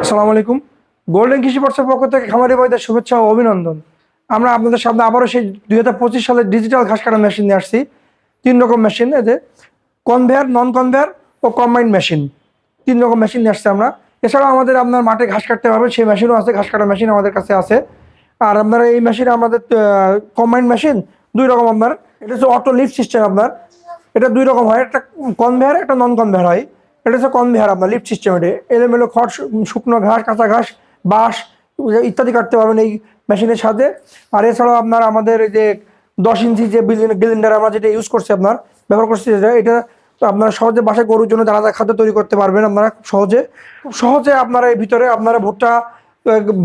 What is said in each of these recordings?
আসসালামু আলাইকুম। গোল্ডেন কৃষি পার্টসের পক্ষ থেকে খামারি ভাইদের শুভেচ্ছা ও অভিনন্দন। আমরা আপনাদের সামনে আবারও সেই 2025 সালের ডিজিটাল ঘাস কাটা মেশিন নিয়ে আসছি। 3 রকম মেশিন, এতে কনভেয়ার, নন কনভেয়ার ও কম্বাইন্ড মেশিন, 3 রকম মেশিন নিয়ে আসছে আমরা। এছাড়াও আমাদের আপনার মাঠে ঘাস কাটতে পারবেন সেই মেশিনও আছে, ঘাস কাটা মেশিন আমাদের কাছে আছে। আর আপনারা এই মেশিন আমাদের কম্বাইন্ড মেশিন 2 রকম আপনার। এটা হচ্ছে অটো লিফট সিস্টেম আপনার। এটা 2 রকম হয়, একটা কনভেয়ার, একটা নন কনভেয়ার হয়। এটা হচ্ছে কনভেয়ার আপনার লিফট সিস্টেম। এটা এলোমেলো খড়, শুকনো ঘাস, কাঁচা ঘাস, বাঁশ ইত্যাদি কাটতে পারবেন এই মেশিনের সাথে। আর এছাড়াও আপনার আমাদের এই যে 10 ইঞ্চি যে গ্রাইন্ডার আমরা যেটা ইউজ করছি, আপনার ব্যবহার করছি, এটা তো আপনারা সহজে বাসায় গরুর জন্য দানাদার খাদ্য তৈরি করতে পারবেন। আপনারা খুব সহজে আপনারা এই ভিতরে আপনারা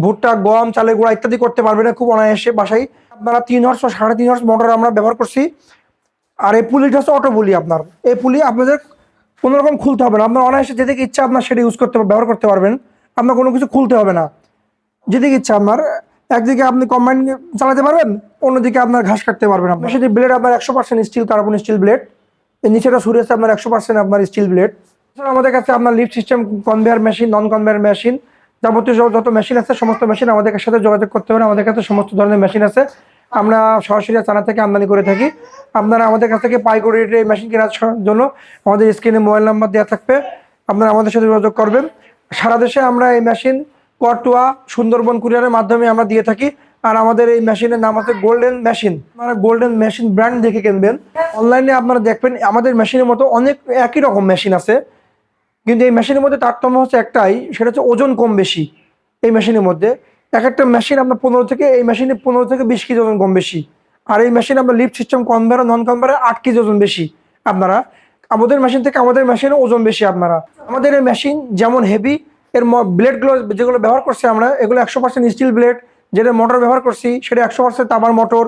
ভুট্টা, গম, চালের গুঁড়া ইত্যাদি করতে পারবেন খুব অনায়াসে বাসায়। আপনারা 3 হর্স ও 3.5 হর্স মোটর আমরা ব্যবহার করছি। আর এই পুলিটা হচ্ছে অটো পুলি আপনার। এই পুলি আপনাদের কোনো রকম খুলতে হবে না, আপনার অনায়াসে যেদিকে ইচ্ছা আপনার সেটা ব্যবহার করতে পারবেন। আপনার কোনো কিছু খুলতে হবে না, যেদিকে ইচ্ছা আপনার। একদিকে আপনি কম্বাইন চালাতে পারবেন, অন্যদিকে আপনার ঘাস কাটতে পারবেন। আপনার সেটি ব্লেড আপনার 100% স্টিল, কার্বন স্টিল ব্লেড। এই নিচেটা সুরে আছে আপনার 100% আপনার স্টিল ব্লেড। এছাড়া আমাদের কাছে আপনার লিফট সিস্টেম, কনভেয়ার মেশিন, নন কনভেয়ার মেশিন, যাবতীয় যত মেশিন আছে সমস্ত মেশিন আমাদের সাথে যোগাযোগ করতে পারেন। আমাদের কাছে সমস্ত ধরনের মেশিন আছে, আমরা সরাসরি চায়না থেকে আমদানি করে থাকি। আপনারা আমাদের কাছ থেকে পাইকারি রেটে এই মেশিন কেনার জন্য আমাদের স্ক্রিনে মোবাইল নাম্বার দেওয়া থাকবে, আপনারা আমাদের সাথে যোগাযোগ করবেন। সারা দেশে আমরা এই মেশিন করতোয়া, সুন্দরবন কুরিয়ারের মাধ্যমে আমরা দিয়ে থাকি। আর আমাদের এই মেশিনের নাম আছে গোল্ডেন মেশিন। আপনারা গোল্ডেন মেশিন ব্র্যান্ড দেখে কিনবেন। অনলাইনে আপনারা দেখবেন আমাদের মেশিনের মতো অনেক একই রকম মেশিন আছে, কিন্তু এই মেশিনের মধ্যে তারতম্য হচ্ছে একটাই, সেটা হচ্ছে ওজন কম বেশি। এই মেশিনের মধ্যে এক একটা মেশিন আপনার 15 থেকে 20 কেজি ওজন কম বেশি। আর এই মেশিন আপনার লিফট সিস্টেম, কনভেয়ার, নন কনভেয়ারে 8 কেজি ওজন বেশি। আপনারা আমাদের মেশিন থেকে আমাদের মেশিনে ওজন বেশি। আমাদের এই মেশিন যেমন হেভি, এর ব্লেডগুলো যেগুলো ব্যবহার করছি আমরা, এগুলো 100% স্টিল ব্লেড। যেটা মোটর ব্যবহার করছি সেটা 100% তামার মোটর।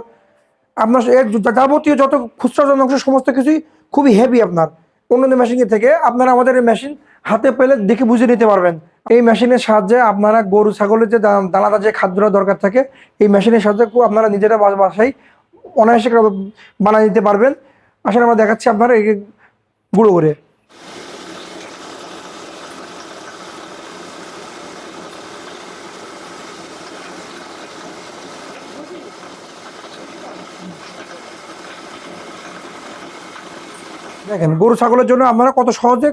আপনার এর যাবতীয় যত খুচরা যন্ত্রাংশ সমস্ত কিছুই খুবই হেভি আপনার অন্যান্য মেশিনের থেকে। আপনারা আমাদের এই মেশিন হাতে পেলে দেখে বুঝে নিতে পারবেন। এই মেশিনের সাহায্যে আপনারা গরু ছাগলের যে দানাদার যে খাদ্যটা দরকার থাকে, এই মেশিনের সাহায্যে আপনারা নিজেরা বাসায় অনায়াসে বানিয়ে নিতে পারবেন। আসলে আমরা দেখাচ্ছি আপনারা এই গুঁড়ো করে। দেখেন গরু ছাগলের জন্য আপনারা কত সহজে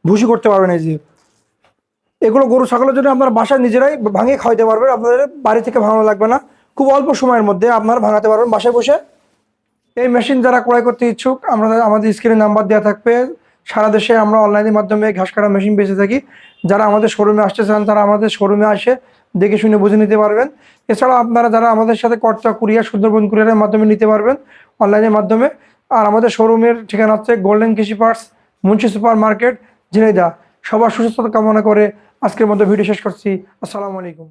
ভুসি করতে পারবেন। এই যে এগুলো গরু ছাগলের জন্য আপনারা বাসায় নিজেরাই ভাঙিয়ে খাওয়াতে পারবেন, আপনাদের বাড়ি থেকে ভাঙানো লাগবে না। খুব অল্প সময়ের মধ্যে আপনারা ভাঙাতে পারবেন বাসায় বসে। এই মেশিন যারা ক্রয় করতে ইচ্ছুক, আমাদের স্ক্রিনে নাম্বার দেওয়া থাকবে। সারা দেশে আমরা অনলাইনের মাধ্যমে ঘাস কাটা মেশিন বেঁচে থাকি। যারা আমাদের শোরুমে আসতে চান তারা আমাদের শোরুমে আসে দেখে শুনে বুঝে নিতে পারবেন। এছাড়াও আপনারা যারা আমাদের সাথে করতোয়া কুরিয়ার, সুন্দরবন কুরিয়ারের মাধ্যমে নিতে পারবেন অনলাইনের মাধ্যমে। আর আমাদের শোরুমের ঠিকানা হচ্ছে গোল্ডেন কৃষি parts, Munshi super market, Jhenaidah. সবার সুস্থতা কামনা করে আজকের মতো ভিডিও শেষ করছি। আসসালামু আলাইকুম।